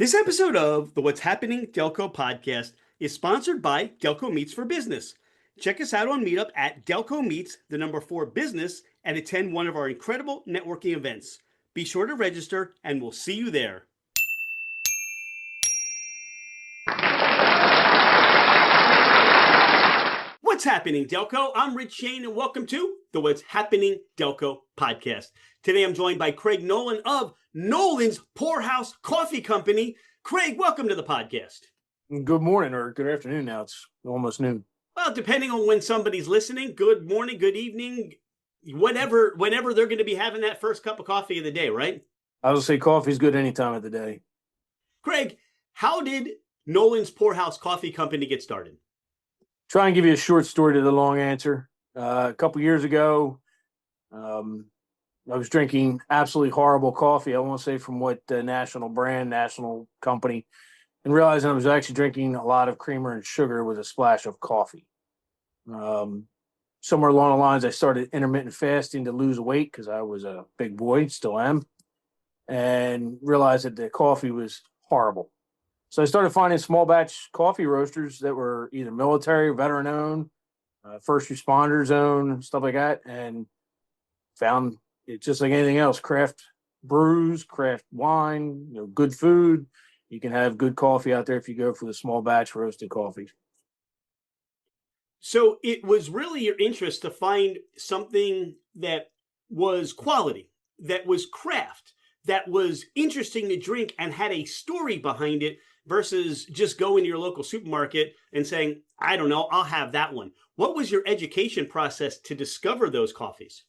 This episode of the What's Happening Delco podcast is sponsored by Delco Meets for Business. Check us out on Meetup at Delco Meets, the number 4 business, and attend one of our incredible networking events. Be sure to register, and we'll see you there. What's happening, Delco? I'm Rich Shane, and welcome to the What's Happening Delco podcast. Today, I'm joined by Craig Nolan of Nolan's Poorhouse Coffee Company. Craig, welcome to the podcast. Good morning or good afternoon now. It's almost noon. Well, depending on when somebody's listening, good morning, good evening, whenever they're going to be having that first cup of coffee of the day, right? I would say coffee's good any time of the day. Craig, how did Nolan's Poorhouse Coffee Company get started? Try and give you a short story to the long answer. A couple years ago, I was drinking absolutely horrible coffee. I won't say from what national brand, national company, and realizing I was actually drinking a lot of creamer and sugar with a splash of coffee. Somewhere along the lines, I started intermittent fasting to lose weight because I was a big boy, still am, and realized that the coffee was horrible. So I started finding small batch coffee roasters that were either military, veteran owned, first responders owned, stuff like that, and found it's just like anything else, craft brews, craft wine, good food. You can have good coffee out there if you go for the small batch roasted coffee. So it was really your interest to find something that was quality, that was craft, that was interesting to drink and had a story behind it versus just going to your local supermarket and saying, I don't know, I'll have that one. What was your education process to discover those coffees?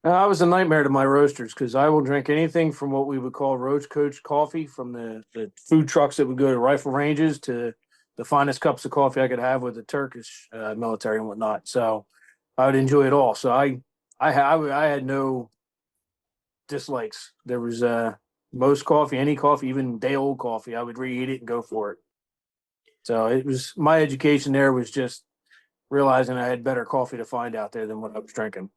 I was a nightmare to my roasters because I will drink anything from what we would call roach coach coffee, from the food trucks that would go to rifle ranges to the finest cups of coffee I could have with the Turkish military and whatnot. So I would enjoy it all. So I had no dislikes. There was most coffee, any coffee, even day old coffee, I would reheat it and go for it. So it was my education there was just realizing I had better coffee to find out there than what I was drinking.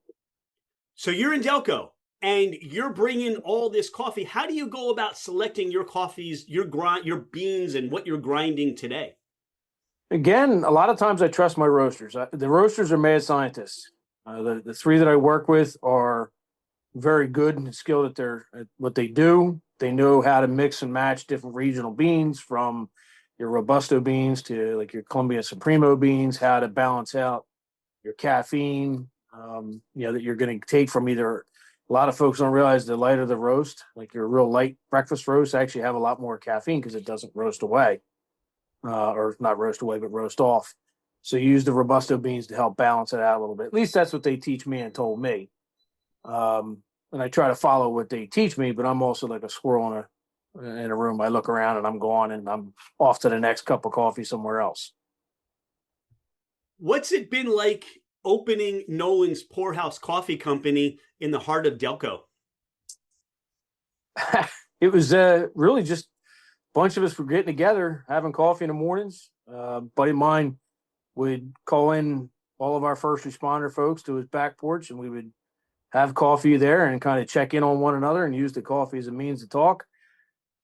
So you're in Delco and you're bringing all this coffee. How do you go about selecting your coffees, your beans, and what you're grinding today? Again, a lot of times I trust my roasters. The roasters are mad scientists. The three that I work with are very good and skilled at what they do. They know how to mix and match different regional beans, from your Robusto beans to like your Columbia Supremo beans, how to balance out your caffeine, that you're going to take from either. A lot of folks don't realize the lighter the roast, like your real light breakfast roast, actually have a lot more caffeine because it doesn't roast away, or not roast away, but roast off. So you use the Robusto beans to help balance it out a little bit. At least that's what they teach me and told me. And I try to follow what they teach me, but I'm also like a squirrel in a room. I look around and I'm gone and I'm off to the next cup of coffee somewhere else. What's it been like opening Nolan's Poorhouse Coffee Company in the heart of Delco? It was really just a bunch of us were getting together, having coffee in the mornings. A buddy of mine would call in all of our first responder folks to his back porch, and we would have coffee there and kind of check in on one another and use the coffee as a means to talk.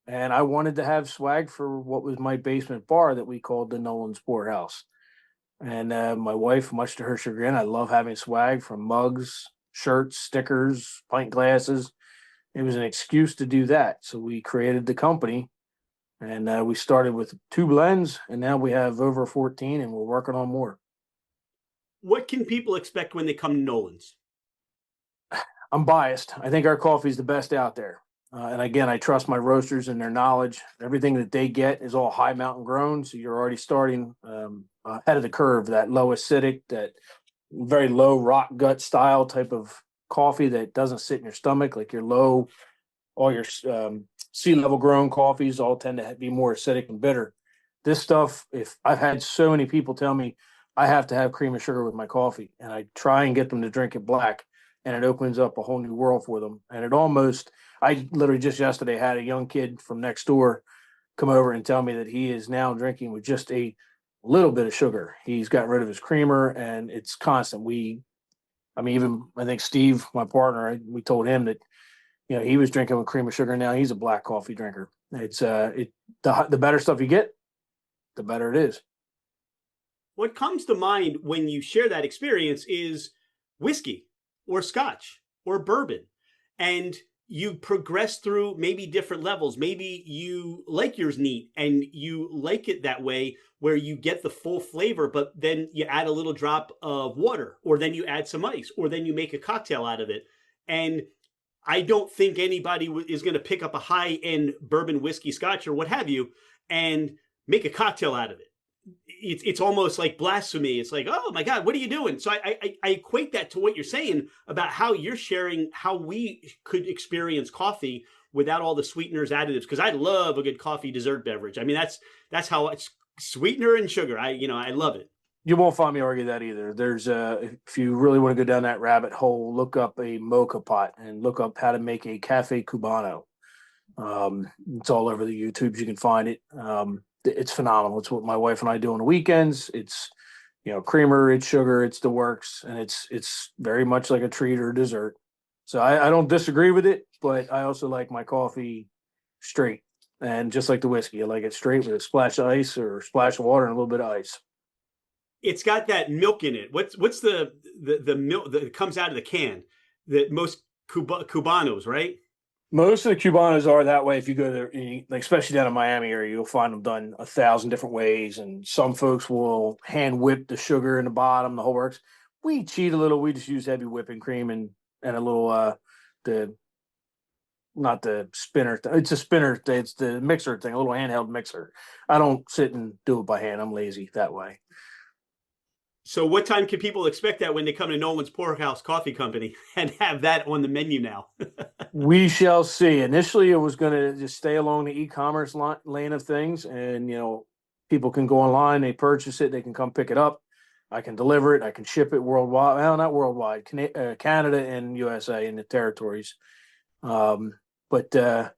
And I wanted to have swag for what was my basement bar that we called the Nolan's Poorhouse. And my wife, much to her chagrin, I love having swag, from mugs, shirts, stickers, pint glasses. It was an excuse to do that. So we created the company, and we started with 2 blends, and now we have over 14, and we're working on more. What can people expect when they come to Nolan's? I'm biased. I think our coffee is the best out there. And again, I trust my roasters and their knowledge. Everything that they get is all high mountain grown. So you're already starting ahead of the curve, that low acidic, that very low rock gut style type of coffee that doesn't sit in your stomach. Like all your sea level grown coffees all tend to be more acidic and bitter. This stuff, if I've had so many people tell me I have to have cream and sugar with my coffee, and I try and get them to drink it black, and it opens up a whole new world for them. And I literally just yesterday had a young kid from next door come over and tell me that he is now drinking with just a little bit of sugar. He's got rid of his creamer, and it's constant. I think Steve, my partner, we told him that, he was drinking with cream and sugar. Now he's a black coffee drinker. The better stuff you get, the better it is. What comes to mind when you share that experience is whiskey or scotch or bourbon. And you progress through maybe different levels. Maybe you like yours neat and you like it that way where you get the full flavor, but then you add a little drop of water, or then you add some ice, or then you make a cocktail out of it. And I don't think anybody is going to pick up a high end bourbon, whiskey, scotch, or what have you, and make a cocktail out of it. It's almost like blasphemy. It's like, oh my God, what are you doing? So I equate that to what you're saying about how you're sharing how we could experience coffee without all the sweeteners, additives. Because I love a good coffee dessert beverage. I mean, that's how it's sweetener and sugar. I love it. You won't find me argue that either. There's if you really want to go down that rabbit hole, look up a mocha pot and look up how to make a cafe cubano. It's all over the YouTubes. You can find it. It's phenomenal. It's what my wife and I do on the weekends. It's creamer, it's sugar, it's the works, and it's very much like a treat or a dessert. So I don't disagree with it, but I also like my coffee straight. And just like the whiskey, I like it straight with a splash of ice or a splash of water and a little bit of ice. It's got that milk in it. What's the milk that comes out of the can? That most Cubanos, right? Most of the Cubanos are that way. If you go there, like especially down in Miami area, you'll find them done 1,000 different ways. And some folks will hand whip the sugar in the bottom, the whole works. We cheat a little. We just use heavy whipping cream and a little the not the spinner. It's a spinner. It's the mixer thing, a little handheld mixer. I don't sit and do it by hand. I'm lazy that way. So, what time can people expect that when they come to Nolan's Poorhouse Coffee Company and have that on the menu now? We shall see. Initially, it was going to just stay along the e-commerce lane of things, and people can go online, they purchase it, they can come pick it up. I can deliver it, I can ship it worldwide. Well, not worldwide, Canada and USA and the territories. But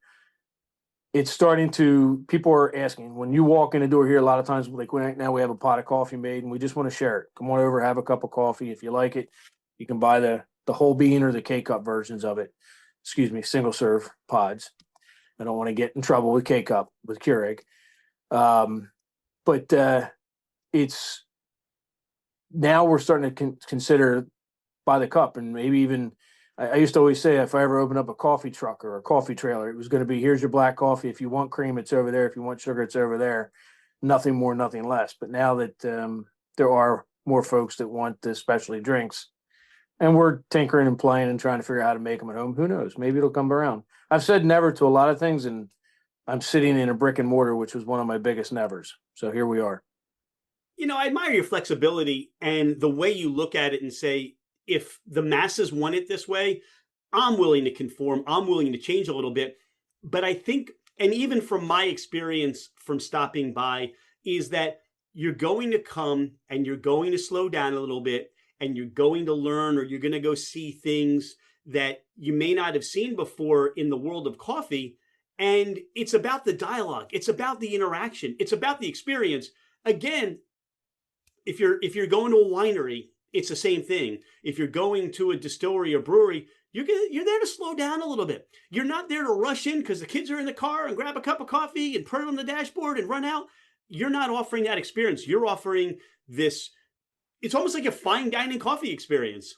it's starting to. People are asking when you walk in the door here. A lot of times, like right now, we have a pot of coffee made, and we just want to share it. Come on over, have a cup of coffee. If you like it, you can buy the whole bean or the K cup versions of it. Excuse me, single serve pods. I don't want to get in trouble with K cup with Keurig. But it's now we're starting to consider by the cup, and maybe even I used to always say if I ever open up a coffee truck or a coffee trailer, it was going to be here's your black coffee. If you want cream, it's over there. If you want sugar, it's over there. Nothing more, nothing less. But now that there are more folks that want the specialty drinks, and we're tinkering and playing and trying to figure out how to make them at home. Who knows? Maybe it'll come around. I've said never to a lot of things, and I'm sitting in a brick and mortar, which was one of my biggest nevers. So here we are. I admire your flexibility and the way you look at it and say, if the masses want it this way, I'm willing to conform. I'm willing to change a little bit. But I think, and even from my experience from stopping by, is that you're going to come and you're going to slow down a little bit and you're going to learn, or you're going to go see things that you may not have seen before in the world of coffee. And it's about the dialogue, it's about the interaction, it's about the experience. Again, if you're going to a winery, it's the same thing. If you're going to a distillery or brewery, you're there to slow down a little bit. You're not there to rush in because the kids are in the car and grab a cup of coffee and put it on the dashboard and run out. You're not offering that experience. You're offering this. It's almost like a fine dining coffee experience.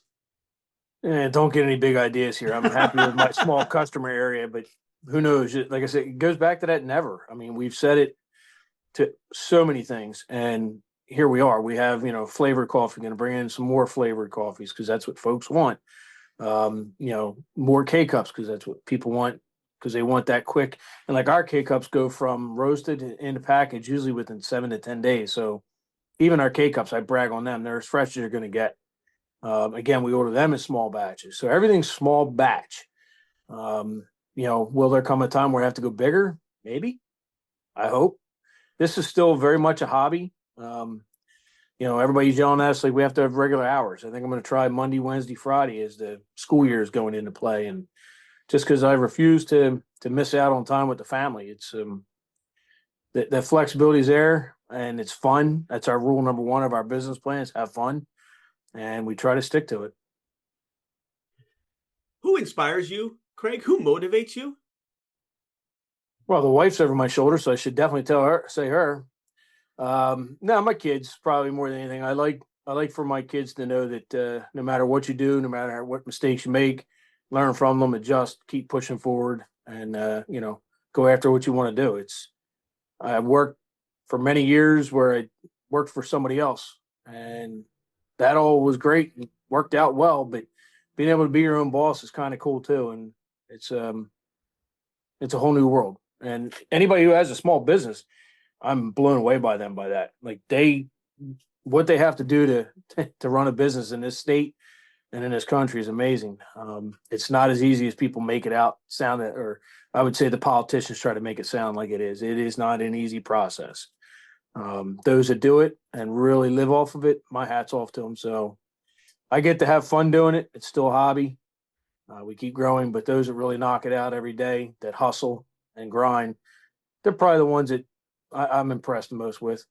Don't get any big ideas here. I'm happy with my small customer area, but who knows? Like I said, it goes back to that never. I mean, we've said it to so many things, and here we are. We have flavored coffee. Going to bring in some more flavored coffees because that's what folks want. More K cups because that's what people want because they want that quick. And like our K cups go from roasted into package usually within 7 to 10 days. So even our K cups, I brag on them. They're as fresh as you're going to get. Again, we order them in small batches. So everything's small batch. Will there come a time where I have to go bigger? Maybe. I hope. This is still very much a hobby. Everybody's yelling at us like we have to have regular hours. I think I'm going to try Monday, Wednesday, Friday as the school year is going into play. And just because I refuse to miss out on time with the family, it's that flexibility is there and it's fun. That's our rule number one of our business plans: have fun, and we try to stick to it. Who inspires you, Craig? Who motivates you? Well, the wife's over my shoulder, so I should definitely say her. No, my kids probably more than anything. I like for my kids to know that no matter what you do, no matter what mistakes you make, learn from them, adjust, keep pushing forward, and go after what you want to do. I worked for many years where I worked for somebody else, and that all was great and worked out well. But being able to be your own boss is kind of cool too, and it's um it's a whole new world. And anybody who has a small business, I'm blown away by them by that. Like what they have to do to run a business in this state and in this country is amazing. It's not as easy as people make it out sound, or I would say the politicians try to make it sound like it is. It is not an easy process. Those that do it and really live off of it, my hat's off to them. So I get to have fun doing it. It's still a hobby. We keep growing, but those that really knock it out every day, that hustle and grind, they're probably the ones that I'm impressed the most with.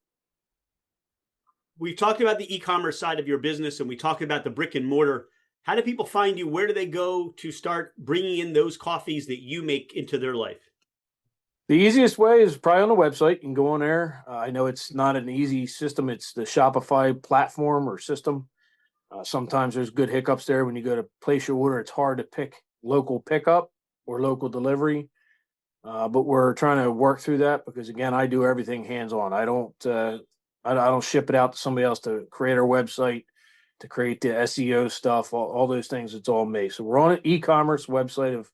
We've talked about the e-commerce side of your business, and we talked about the brick and mortar. How do people find you? Where do they go to start bringing in those coffees that you make into their life? The easiest way is probably on the website. You can go on there. I know it's not an easy system. It's the Shopify platform or system. Sometimes there's good hiccups there when you go to place your order. It's hard to pick local pickup or local delivery, but we're trying to work through that because again, I do everything hands on. I don't ship it out to somebody else to create our website, to create the SEO stuff, all those things. It's all me. So we're on an e-commerce website of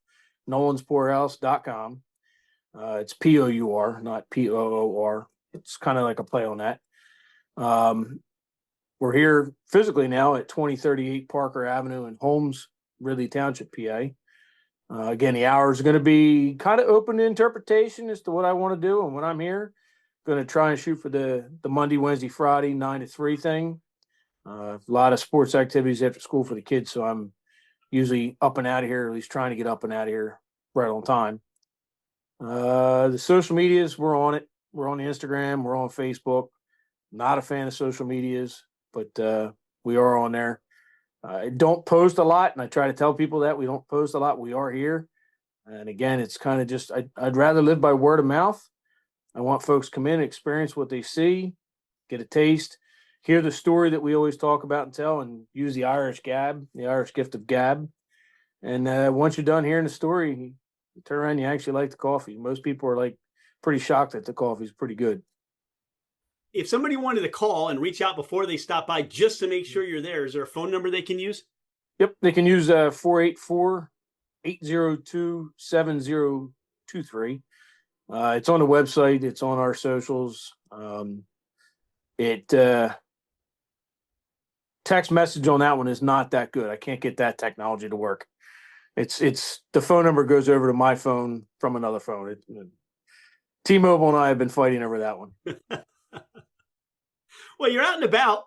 nolansporhouse.com. It's POUR, not POOR. It's kind of like a play on that. Um, we're here physically now at 2038 Parker Avenue in Holmes, Ridley Township, PA. Again, the hours are going to be kind of open to interpretation as to what I want to do and when I'm here. Going to try and shoot for the Monday, Wednesday, Friday 9 to 3 thing. A lot of sports activities after school for the kids, so I'm usually up and out of here, at least trying to get up and out of here right on time. The social medias, we're on it. We're on the Instagram. We're on Facebook. Not a fan of social medias, but we are on there. I don't post a lot, and I try to tell people that we don't post a lot. We are here, and again, it's kind of just I'd rather live by word of mouth. I want folks to come in, experience what they see, get a taste, hear the story that we always talk about and tell, and use the Irish gab, the Irish gift of gab. And once you're done hearing the story, you turn around, you actually like the coffee. Most people are like pretty shocked that the coffee is pretty good. If somebody wanted to call and reach out before they stop by just to make sure you're there, is there a phone number they can use? Yep, they can use 484 802 7023. It's on the website. It's on our socials. It text message on that one is not that good. I can't get that technology to work. It's the phone number goes over to my phone from another phone. T-Mobile and I have been fighting over that one. Well, you're out and about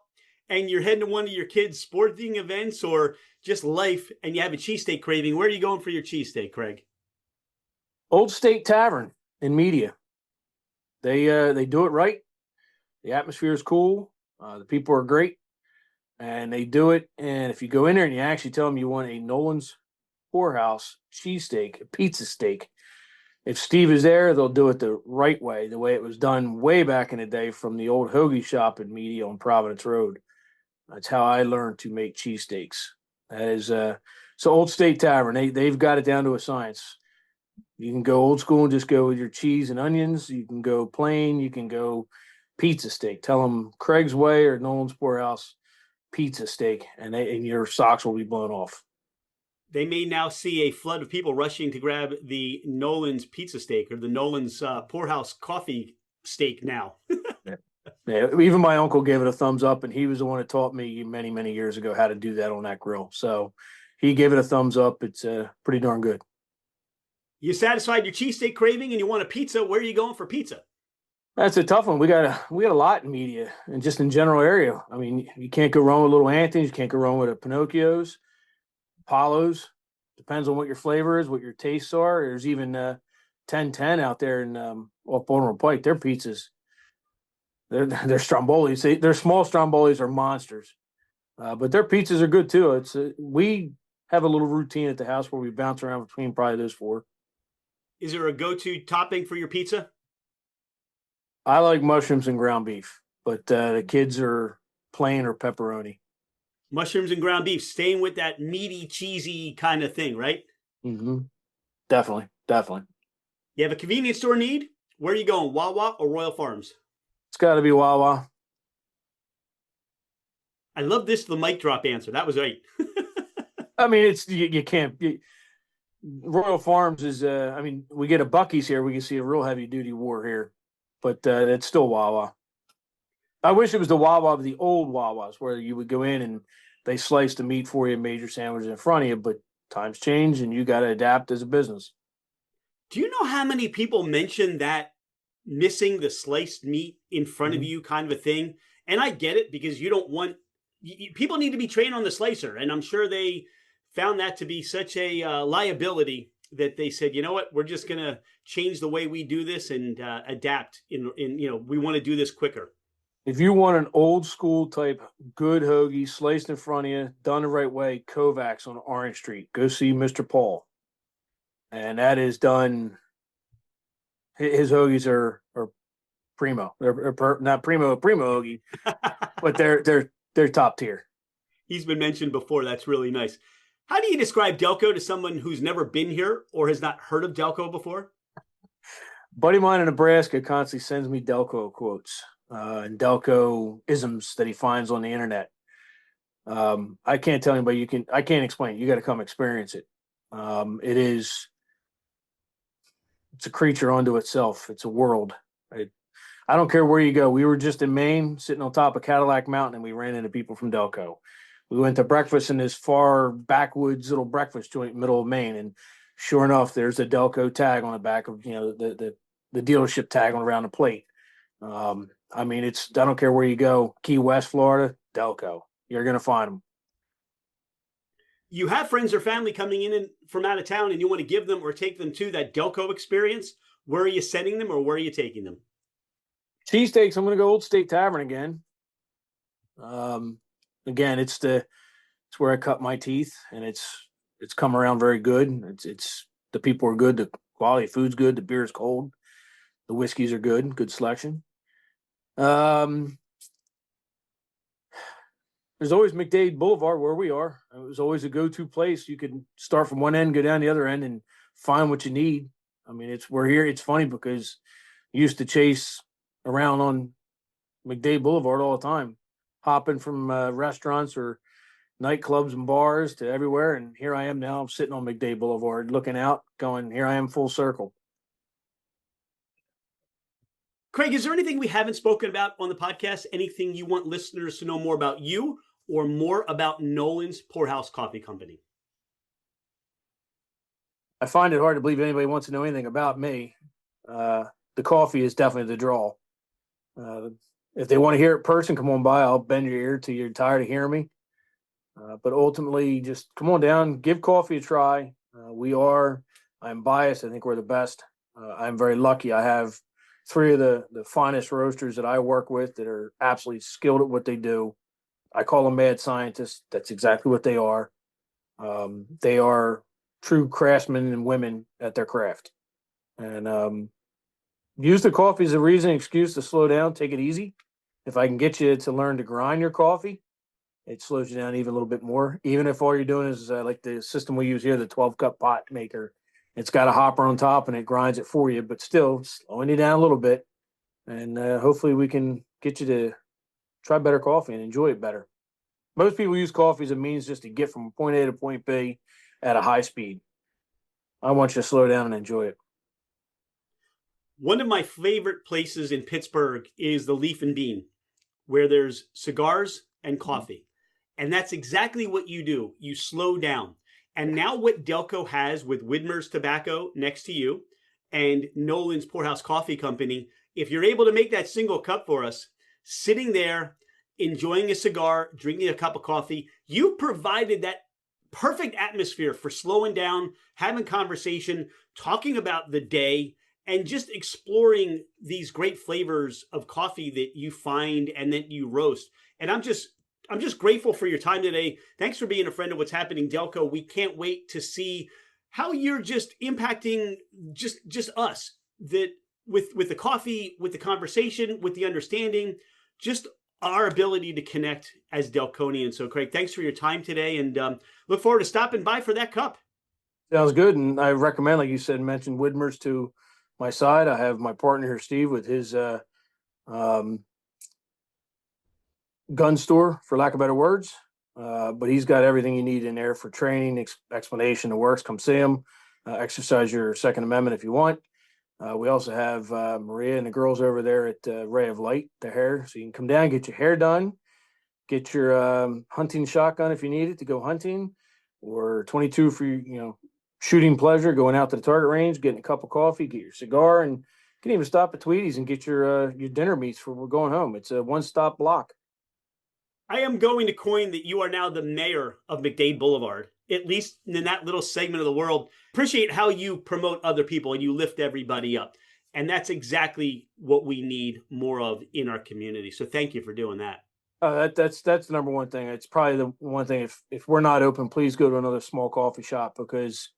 and you're heading to one of your kids' sporting events or just life, and you have a cheesesteak craving. Where are you going for your cheesesteak, Craig? Old State Tavern in Media. They do it right. The atmosphere is cool. The people are great, and they do it. And if you go in there and you actually tell them you want a Nolan's Poorhouse cheesesteak, a pizza steak, if Steve is there, they'll do it the right way, the way it was done way back in the day from the old hoagie shop in Media on Providence Road. That's how I learned to make cheesesteaks. That is so Old State Tavern. They've got it down to a science. You can go old school and just go with your cheese and onions. You can go plain. You can go pizza steak. Tell them Craig's Way or Nolan's Poorhouse pizza steak, and your socks will be blown off. They may now see a flood of people rushing to grab the Nolan's pizza steak or the Nolan's Poorhouse coffee steak now. Yeah. Yeah, even my uncle gave it a thumbs up, and he was the one that taught me many, many years ago how to do that on that grill. So he gave it a thumbs up. It's pretty darn good. You satisfied your cheesesteak craving and you want a pizza. Where are you going for pizza? That's a tough one. We got a lot in Media and just in general area. I mean, you can't go wrong with Little Anthony's. You can't go wrong with a Pinocchio's, Apollo's. Depends on what your flavor is, what your tastes are. There's even 1010 out there in off Baltimore Pike. Their pizzas, they're strombolis. Their small strombolis are monsters, but their pizzas are good too. We have a little routine at the house where we bounce around between probably those four. Is there a go-to topping for your pizza? I like mushrooms and ground beef, but the kids are plain or pepperoni. Mushrooms and ground beef, staying with that meaty, cheesy kind of thing, right? Hmm. Definitely, definitely. You have a convenience store need? Where are you going, Wawa or Royal Farms? It's got to be Wawa. I love this, the mic drop answer. That was right. I mean, it's you can't. Royal Farms is. I mean, we get a Bucky's here. We can see a real heavy duty war here, but it's still Wawa. I wish it was the Wawa of the old Wawas where you would go in and they sliced the meat for you and made your sandwiches in front of you. But times change and you got to adapt as a business. Do you know how many people mention that missing the sliced meat in front of Mm-hmm. you kind of a thing? And I get it because you don't want people need to be trained on the slicer, and I'm sure they found that to be such a liability that they said, you know what, we're just gonna change the way we do this and adapt. In we want to do this quicker. If you want an old school type good hoagie sliced in front of you, done the right way, Kovacs on Orange Street, go see Mr. Paul. And that is done. His hoagies are primo. They're not primo hoagie, but they're top tier. He's been mentioned before. That's really nice. How do you describe Delco to someone who's never been here or has not heard of Delco before? Buddy of mine in Nebraska constantly sends me Delco quotes and Delco isms that he finds on the internet. I can't tell anybody. I can't explain it. You got to come experience it. It is. It's a creature unto itself. It's a world. I don't care where you go. We were just in Maine, sitting on top of Cadillac Mountain, and we ran into people from Delco. We went to breakfast in this far backwoods little breakfast joint, middle of Maine, and sure enough, there's a Delco tag on the back of the dealership tag on around the plate. I mean, it's I don't care where you go. Key West, Florida, Delco. You're gonna find them. You have friends or family coming in and from out of town and you want to give them or take them to that Delco experience. Where are you sending them or where are you taking them? Cheesesteaks. I'm gonna go Old State Tavern again. Um, again, it's where I cut my teeth, and it's come around very good. It's the people are good, the quality of food's good, the beer is cold, the whiskeys are good selection. Um, there's always McDade Boulevard where we are. It was always a go-to place. You could start from one end, go down the other end, and find what you need. I mean, we're here. It's funny because you used to chase around on McDade Boulevard all the time, hopping from restaurants or nightclubs and bars to everywhere. And here I am now. I'm sitting on McDade Boulevard looking out, going, here I am full circle. Craig, is there anything we haven't spoken about on the podcast? Anything you want listeners to know more about you or more about Nolan's Poorhouse Coffee Company? I find it hard to believe anybody wants to know anything about me. The coffee is definitely the draw. Uh, if they want to hear it in person, come on by. I'll bend your ear till you're tired of hearing me. But ultimately, just come on down, give coffee a try. I'm biased. I think we're the best. I'm very lucky. I have three of the finest roasters that I work with that are absolutely skilled at what they do. I call them mad scientists. That's exactly what they are. They are true craftsmen and women at their craft. And use the coffee as a reason, excuse to slow down, take it easy. If I can get you to learn to grind your coffee, it slows you down even a little bit more. Even if all you're doing is like the system we use here, the 12-cup pot maker. It's got a hopper on top and it grinds it for you, but still slowing you down a little bit. And hopefully we can get you to try better coffee and enjoy it better. Most people use coffee as a means just to get from point A to point B at a high speed. I want you to slow down and enjoy it. One of my favorite places in Pittsburgh is the Leaf and Bean, where there's cigars and coffee. And that's exactly what you do. You slow down. And now, what Delco has with Widmer's Tobacco next to you and Nolan's Poorhouse Coffee Company, if you're able to make that single cup for us, sitting there, enjoying a cigar, drinking a cup of coffee, you provided that perfect atmosphere for slowing down, having conversation, talking about the day, and just exploring these great flavors of coffee that you find and that you roast. And I'm just grateful for your time today. Thanks for being a friend of What's Happening Delco. We can't wait to see how you're just impacting just us, that with the coffee, with the conversation, with the understanding, just our ability to connect as Delconians. So, Craig, thanks for your time today, and look forward to stopping by for that cup. Sounds good. And I recommend, like you said, mention Widmer's to my side. I have my partner here, Steve, with his um, gun store, for lack of better words. But he's got everything you need in there for training, explanation, the works. Come see him. Exercise your Second Amendment if you want. We also have Maria and the girls over there at Ray of Light, the hair. So you can come down, get your hair done, get your hunting shotgun if you need it to go hunting, or 22 for shooting pleasure, going out to the target range, getting a cup of coffee, get your cigar, and you can even stop at Tweedy's and get your dinner meats for we're going home. It's a one-stop block. I am going to coin that you are now the mayor of McDade Boulevard, at least in that little segment of the world. Appreciate how you promote other people and you lift everybody up. And that's exactly what we need more of in our community. So thank you for doing that. That's the number one thing. It's probably the one thing. If we're not open, please go to another small coffee shop, because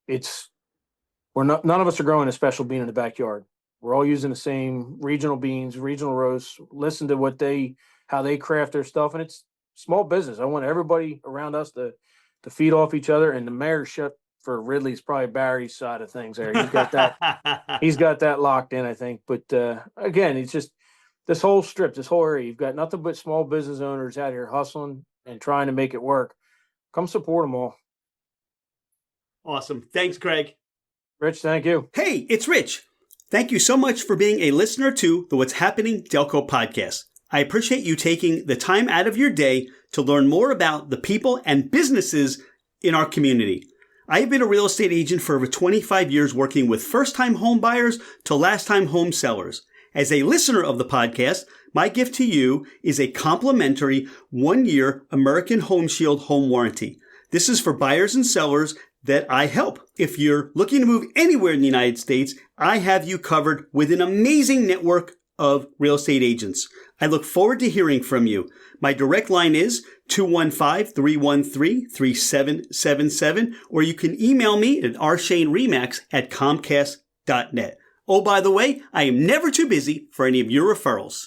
none of us are growing a special bean in the backyard. We're all using the same regional beans, regional roasts. Listen to how they craft their stuff, and it's small business. I want everybody around us to feed off each other. And the mayor's shut for Ridley's probably Barry's side of things there. He's got that. He's got that locked in, I think. But again, it's just this whole strip, this whole area. You've got nothing but small business owners out here hustling and trying to make it work. Come support them all. Awesome. Thanks, Craig. Rich, thank you. Hey, it's Rich. Thank you so much for being a listener to the What's Happening Delco podcast. I appreciate you taking the time out of your day to learn more about the people and businesses in our community. I've been a real estate agent for over 25 years, working with first-time home buyers to last-time home sellers. As a listener of the podcast, my gift to you is a complimentary 1-year American Home Shield home warranty. This is for buyers and sellers that I help. If you're looking to move anywhere in the United States, I have you covered with an amazing network of real estate agents. I look forward to hearing from you. My direct line is 215-313-3777, or you can email me at rshaneremax@comcast.net. Oh, by the way, I am never too busy for any of your referrals.